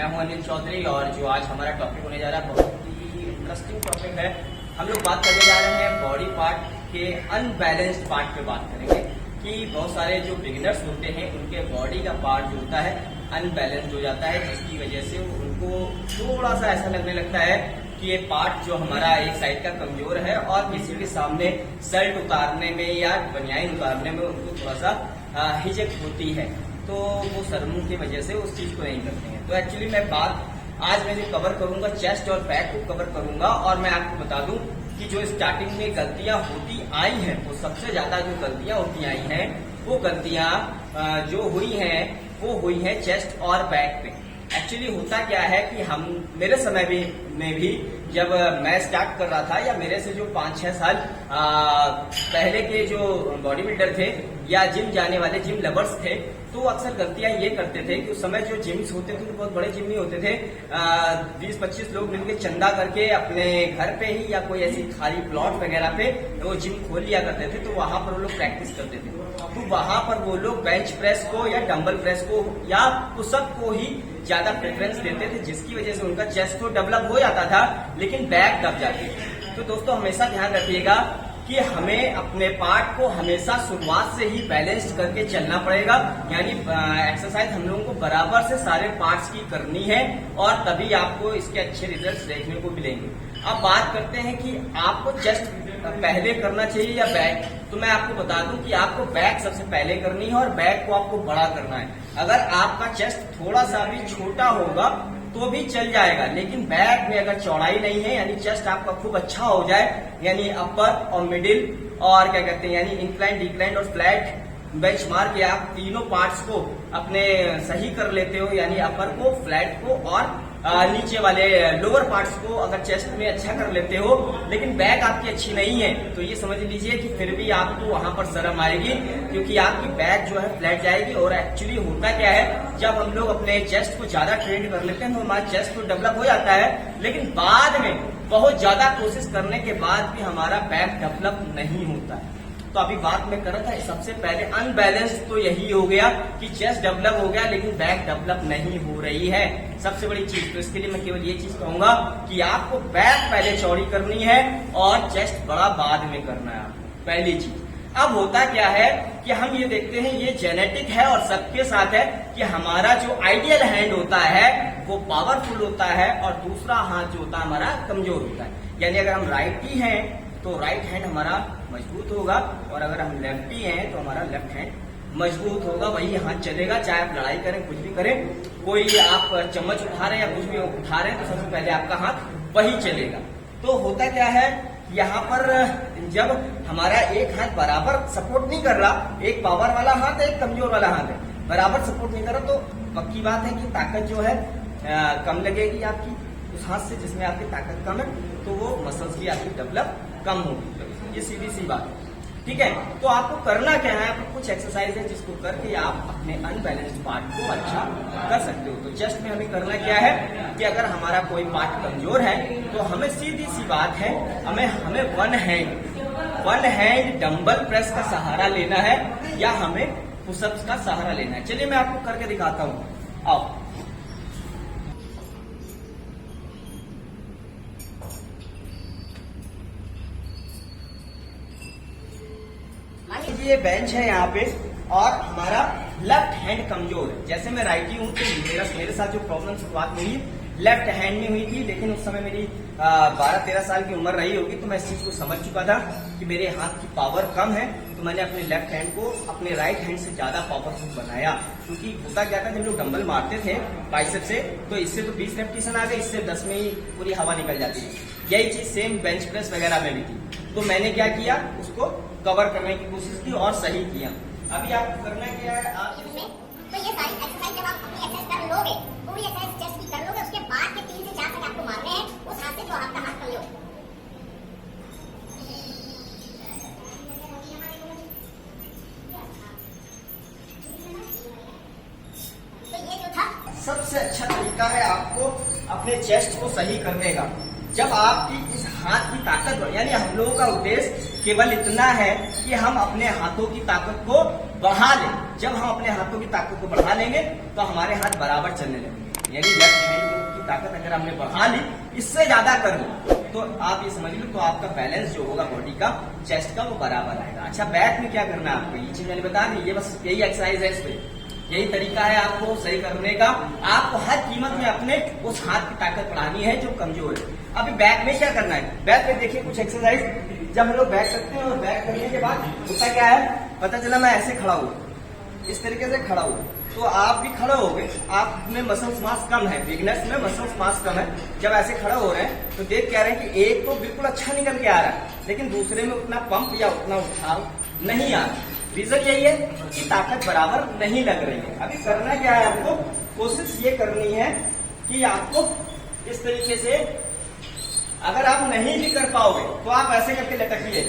मैं हूं अनिल चौधरी और जो आज हमारा टॉपिक होने जा रहा है बहुत ही इंटरेस्टिंग टॉपिक है। हम लोग बात करने जा रहे हैं बॉडी पार्ट के अनबैलेंस्ड पार्ट पे बात करेंगे कि बहुत सारे जो बिगिनर्स होते हैं उनके बॉडी का पार्ट जो होता है अनबैलेंस्ड हो जाता है, जिसकी वजह से उनको थोड़ा सा ऐसा लगने लगता है कि ये पार्ट जो हमारा एक साइड का कमजोर है और किसी के सामने शर्ट उतारने में या बनियान उतारने में उनको थोड़ा सा हिचक होती है, तो वो शर्मों की वजह से उस चीज को नहीं करते हैं। तो एक्चुअली मैं आज मैं जो कवर करूंगा चेस्ट और बैक को कवर करूंगा और मैं आपको बता दूं कि जो स्टार्टिंग में गलतियां होती आई हैं वो सबसे ज्यादा जो गलतियां होती आई हैं वो गलतियां जो हुई हैं चेस्ट और बैक पे। एक्चुअली होता क्या है कि हम मेरे समय में भी जब मैं स्टार्ट कर रहा था या मेरे से जो 5-6 साल पहले के जो बॉडी बिल्डर थे या जिम जाने वाले जिम लवर्स थे, तो अक्सर गलतियां ये करते थे कि उस समय जो जिम्स होते थे तो बहुत बड़े जिम नहीं होते थे, 20-25 लोग मिलकर चंदा करके अपने घर पे ही या कोई ऐसी खाली प्लॉट वगैरह पे वो जिम खोल लिया करते थे, तो वहां पर वो लोग प्रैक्टिस करते थे। तो वहां पर वो लोग बेंच प्रेस को या डंबल प्रेस को या पुशअप को ही ज्यादा प्रेफरेंस देते थे, जिसकी वजह से उनका चेस्ट तो डेवलप हो जाता था लेकिन बैक दब जाती थी। तो दोस्तों हमेशा ध्यान रखिएगा कि हमें अपने पार्ट को हमेशा शुरुआत से ही बैलेंस्ड करके चलना पड़ेगा, यानी एक्सरसाइज हम लोगों को बराबर से सारे पार्ट्स की करनी है और तभी आपको इसके अच्छे रिजल्ट्स देखने को मिलेंगे। अब बात करते हैं कि आपको चेस्ट पहले करना चाहिए या बैक, तो मैं आपको बता दूं कि आपको बैक सबसे पहले करनी है और बैक को आपको बड़ा करना है। अगर आपका चेस्ट थोड़ा सा भी छोटा होगा तो भी चल जाएगा, लेकिन बैक में अगर चौड़ाई नहीं है यानी चेस्ट आपका खूब अच्छा हो जाए, यानी अपर और मिडिल और क्या कहते हैं यानी इंक्लाइन डिक्लाइन और फ्लैट बेंच मार के आप तीनों पार्ट्स को अपने सही कर लेते हो, यानी अपर को, फ्लैट को और नीचे वाले लोअर पार्ट्स को अगर चेस्ट में अच्छा कर लेते हो, लेकिन बैक आपकी अच्छी नहीं है तो ये समझ लीजिए कि फिर भी आपको वहां पर शर्म आएगी, क्योंकि आपकी बैक जो है फ्लैट जाएगी। और एक्चुअली होता क्या है, जब हम लोग अपने चेस्ट को ज्यादा ट्रेन कर लेते हैं तो हमारा चेस्ट तो डेवलप हो जाता है, लेकिन बाद में बहुत ज्यादा कोशिश करने के बाद भी हमारा बैक डेवलप नहीं होता है। तो अभी बात मैं कर रहा था सबसे पहले अनबैलेंस तो यही हो गया कि चेस्ट डेवलप हो गया लेकिन बैक डेवलप नहीं हो रही है, सबसे बड़ी चीज। तो इसके लिए मैं केवल ये चीज कहूंगा कि आपको बैक पहले चौड़ी करनी है और चेस्ट बड़ा बाद में करना है, पहली चीज। अब होता क्या है कि हम ये देखते हैं ये जेनेटिक है और सबके साथ है कि हमारा जो आइडियल हैंड होता है वो पावरफुल होता है और दूसरा हाथ जो होता है हमारा कमजोर होता है। यानी अगर हम राइटी हैं तो राइट हैंड हमारा मजबूत होगा और अगर हम लेफ्टी हैं तो हमारा लेफ्ट हैंड मजबूत होगा, वही हाथ चलेगा। चाहे आप लड़ाई करें, कुछ भी करें, कोई आप चम्मच उठा रहे हैं या कुछ भी उठा रहे हैं तो सबसे पहले आपका हाथ वही चलेगा। तो होता क्या है, यहाँ पर जब हमारा एक हाथ बराबर सपोर्ट नहीं कर रहा, एक पावर वाला हाथ है एक कमजोर वाला हाथ है, बराबर सपोर्ट नहीं कर रहा, तो पक्की बात है कि ताकत जो है कम लगेगी आपकी उस हाथ से जिसमें आपकी ताकत कम है, तो वो मसल्स भी आपकी डेवलप कम होगी। ये सीधी सी बात है, ठीक है। तो आपको करना क्या है, आपको कुछ एक्सरसाइज है जिसको करके आप अपने अनबैलेंस्ड पार्ट को अच्छा कर सकते हो। तो चेस्ट में हमें करना क्या है कि अगर हमारा कोई पार्ट कमजोर है तो हमें सीधी सी बात है, हमें वन हैंड डंबल प्रेस का सहारा लेना है या हमें पुशअप्स का सहारा लेना है। चलिए मैं आपको करके दिखाता हूँ, आओ। ये बेंच है यहाँ पे और हमारा लेफ्ट हैंड कमजोर है। जैसे मैं राइटी हूँ तो मेरे साथ जो प्रॉब्लम शुरुआत हुई लेफ्ट हैंड में हुई थी, लेकिन उस समय मेरी 12-13 साल की उम्र रही होगी, तो मैं इस चीज को समझ चुका था कि मेरे हाथ की पावर कम है, तो मैंने अपने लेफ्ट हैंड को अपने राइट हैंड से ज्यादा पावरफुल बनाया। क्योंकि होता क्या था, जब लोग डंबल मारते थे बाइसेप से तो इससे तो 20 रेपिटेशन आ गए, इससे 10 में ही पूरी हवा निकल जाती थी। यही चीज सेम बेंच प्रेस वगैरह में भी थी, तो मैंने क्या किया, उसको कवर करने की कोशिश की और सही किया। अभी आपको करना क्या है, आप तो ये सारी एक्सरसाइज जब आप अपनी एक्सरसाइज कर लोगे, पूरी एक्सरसाइज चेस्ट की कर लोगे, उसके बाद के 3 से 4 सेट आपको मारने हैं उस हाथ से जो आपका हाथ कमजोर है। तो ये जो था सबसे अच्छा तरीका है आपको अपने चेस्ट को सही करने का। जब आपकी इस हाथ की ताकत बढ़, यानी हम लोगों का उद्देश्य केवल इतना है कि हम अपने हाथों की ताकत को बढ़ा लें। जब हम अपने हाथों की ताकत को बढ़ा लेंगे तो हमारे हाथ बराबर चलने लगेंगे। यानी लेफ्ट हैंड की ताकत अगर हमने बढ़ा ली, इससे ज्यादा कर लो, तो आप ये समझ लो तो आपका बैलेंस जो होगा बॉडी का, चेस्ट का, वो बराबर आएगा। अच्छा, बैक में क्या करना है आपको, ये चीज मैंने बता दी, ये बस यही एक्सरसाइज है, इसमें यही तरीका है आपको सही करने का। आपको हर कीमत में अपने उस हाथ की ताकत बढ़ानी है जो कमजोर है। अभी बैक में क्या करना है, बैक में देखिए कुछ एक्सरसाइज जब हम लोग बैक करते हैं, और बैक करने के बाद होता क्या है, पता चला मैं ऐसे खड़ा हूँ, इस तरीके से खड़ा हूँ, तो आप भी खड़े हो गए, आप में मसल्स मास कम है, बिगनर्स में मसल्स मास कम है। जब ऐसे खड़े हो रहे हैं तो देख क्या रहे हैं कि एक तो बिल्कुल अच्छा निकल के आ रहा है, लेकिन दूसरे में उतना पंप या उतना उठाव नहीं आ रहा। रीजन यही है कि ताकत बराबर नहीं लग रही है। अभी करना क्या है, आपको कोशिश ये करनी है कि आपको इस तरीके से, अगर आप नहीं भी कर पाओगे तो आप ऐसे करके लटकिए,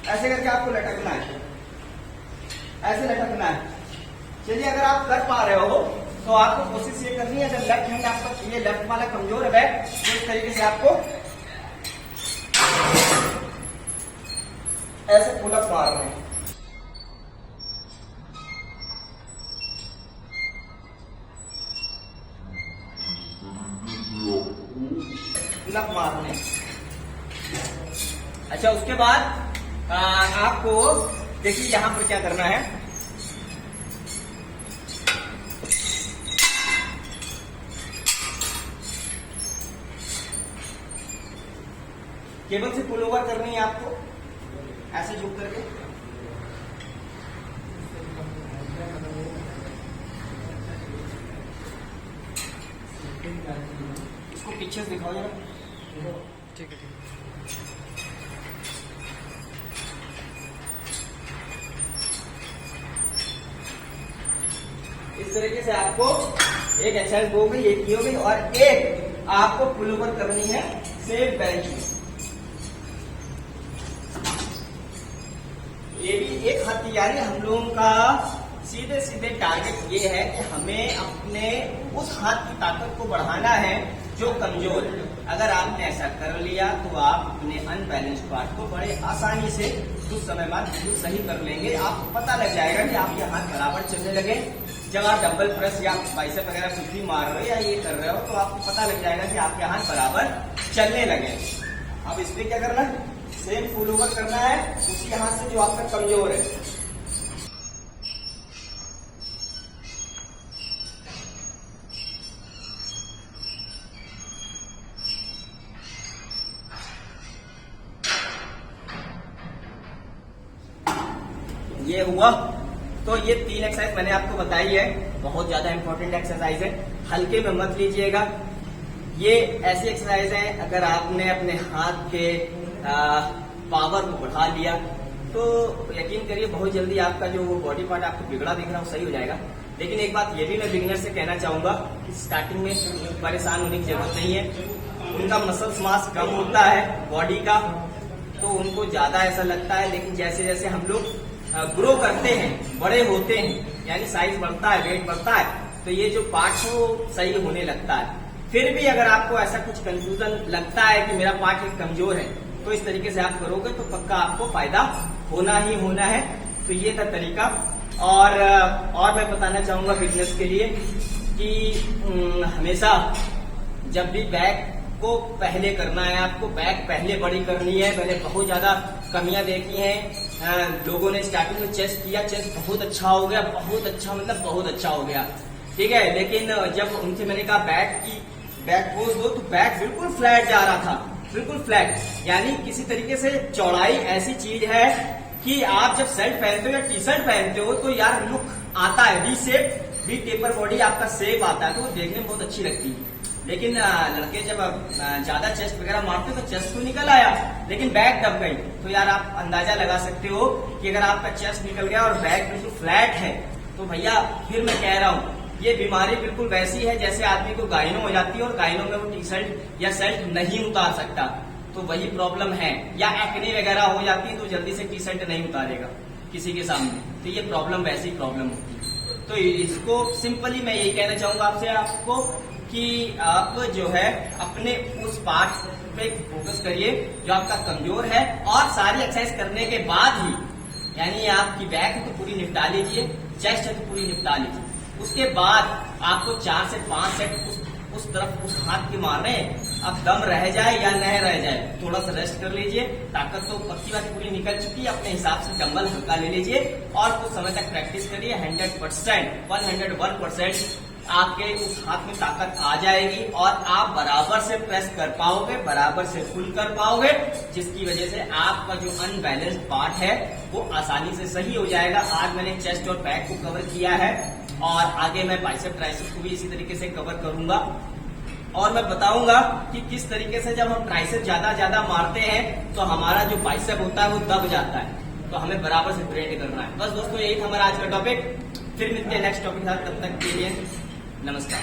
ऐसे करके आपको लटकना है, ऐसे लटकना है। चलिए, अगर आप कर पा रहे हो तो आपको कोशिश ये करनी है, जब लेफ्ट हैंड आपका, ये लेफ्ट वाला कमजोर है बैक, तो इस तरीके से आपको ऐसे पुल अप मार रहे हैं, पुल अप मारने। अच्छा, उसके बाद आपको देखिए यहां पर क्या करना है, केबल से पुल ओवर करनी है आपको, ऐसे झुक करके। इसको पीछे से दिखाओ जरा, ठीक है। इस तरीके से आपको एक एक्सरसाइज हो गई, एक की हो गई, और एक आपको पुल ओवर करनी है सेम बेंच में। ये भी एक हथियार है हम लोगों का। सीधे सीधे टारगेट ये है कि हमें अपने उस हाथ की ताकत को बढ़ाना है जो कमजोर है। अगर आपने ऐसा कर लिया तो आप अपने अनबैलेंस्ड पार्ट को बड़े आसानी से कुछ समय बाद बिल्कुल सही कर लेंगे। आपको पता लग जाएगा कि आपके हाथ बराबर चलने लगे। जब आप डंबल प्रेस या बाइसेप वगैरह कुछ भी मार रहे हो या ये कर रहे हो, तो आपको पता लग जाएगा कि आपके हाथ बराबर चलने लगे। अब इसमें क्या करना है, सेम फुल ओवर करना है उसी हाथ से जो आपका कमजोर है। ये हुआ। तो ये 3 एक्सरसाइज मैंने आपको बताई है, बहुत ज्यादा इंपॉर्टेंट एक्सरसाइज है, हल्के में मत लीजिएगा। ये ऐसी एक्सरसाइज है, अगर आपने अपने हाथ के पावर को बढ़ा लिया तो यकीन करिए बहुत जल्दी आपका जो बॉडी पार्ट आपको बिगड़ा दिख रहा है वो सही हो जाएगा। लेकिन एक बात ये भी मैं बिगिनर से कहना चाहूंगा कि स्टार्टिंग में परेशान होने की जरूरत नहीं है। उनका मसल्स मास कम होता है बॉडी का, तो उनको ज्यादा ऐसा लगता है। लेकिन जैसे जैसे हम लोग ग्रो करते हैं, बड़े होते हैं, यानी साइज बढ़ता है, वेट बढ़ता है, तो ये जो पार्ट है वो सही होने लगता है। फिर भी अगर आपको ऐसा कुछ कंफ्यूजन लगता है कि मेरा पार्ट एक कमजोर है, तो इस तरीके से आप करोगे तो पक्का आपको फायदा होना ही होना है। तो ये था तरीका। और मैं बताना चाहूंगा बिजनेस के लिए कि हमेशा जब भी बैक को पहले करना है, आपको बैक पहले बड़ी करनी है। मैंने बहुत ज्यादा कमियां देखी हैं, लोगों ने स्टार्टिंग में चेस्ट किया, चेस्ट बहुत अच्छा हो गया, बहुत अच्छा, मतलब बहुत अच्छा हो गया, ठीक है। लेकिन जब उनसे मैंने कहा बैक पोज दो, तो बैक बिल्कुल फ्लैट जा रहा था, बिल्कुल फ्लैट। यानी किसी तरीके से चौड़ाई ऐसी चीज है कि आप जब शर्ट पहनते हो या टी शर्ट पहनते हो तो यार लुक आता है, V shape, we taper body आपका शेप आता है, तो वो देखने में बहुत अच्छी लगती है। लेकिन लड़के जब ज्यादा चेस्ट वगैरह मारते हो तो चेस्ट तो निकल आया, लेकिन बैक दब गई। तो यार आप अंदाजा लगा सकते हो कि अगर आपका चेस्ट निकल गया और बैक बिल्कुल फ्लैट है, तो भैया फिर मैं कह रहा हूँ ये बीमारी बिल्कुल वैसी है जैसे आदमी को गाइनो हो जाती है और गाइनो में वो टी शर्ट या शर्ट नहीं उतार सकता, तो वही प्रॉब्लम है। या एक्ने वगैरह हो जाती है तो जल्दी से टी शर्ट नहीं उतारेगा किसी के सामने, तो ये प्रॉब्लम वैसी प्रॉब्लम होती है। तो इसको सिंपली मैं यही कहना चाहूंगा आपको कि आप जो है अपने उस पार्ट पे फोकस करिए जो आपका कमजोर है, और सारी एक्सरसाइज करने के बाद ही, यानी आपकी बैक है तो पूरी निपटा लीजिए, चेस्ट है तो पूरी निपटा लीजिए। उसके बाद आपको 4 से 5 सेट उस तरफ उस हाथ के मारने हैं। अब दम रह जाए या न रह जाए, थोड़ा सा रेस्ट कर लीजिए। ताकत तो पक्की बात पूरी निकल चुकी है, अपने हिसाब से डंबल हल्का ले लीजिए और कुछ समय तक प्रैक्टिस करिए। 100%, 101% आपके उस हाथ में ताकत आ जाएगी और आप बराबर से प्रेस कर पाओगे, बराबर से पुल कर पाओगे, जिसकी वजह से आपका जो अनबैलेंस्ड पार्ट है वो आसानी से सही हो जाएगा। आज मैंने चेस्ट और बैक को कवर किया है और आगे मैं बाइसेप ट्राइसेप को भी इसी तरीके से कवर करूंगा और मैं बताऊंगा कि किस तरीके से जब हम ट्राइसेप ज्यादा मारते हैं तो हमारा जो बाइसेप होता है वो दब जाता है। तो हमें बराबर से ट्रेन करना है। बस दोस्तों, यही था हमारा आज का टॉपिक। फिर मिलते हैं नेक्स्ट टॉपिक के साथ, तब तक के लिए नमस्कार।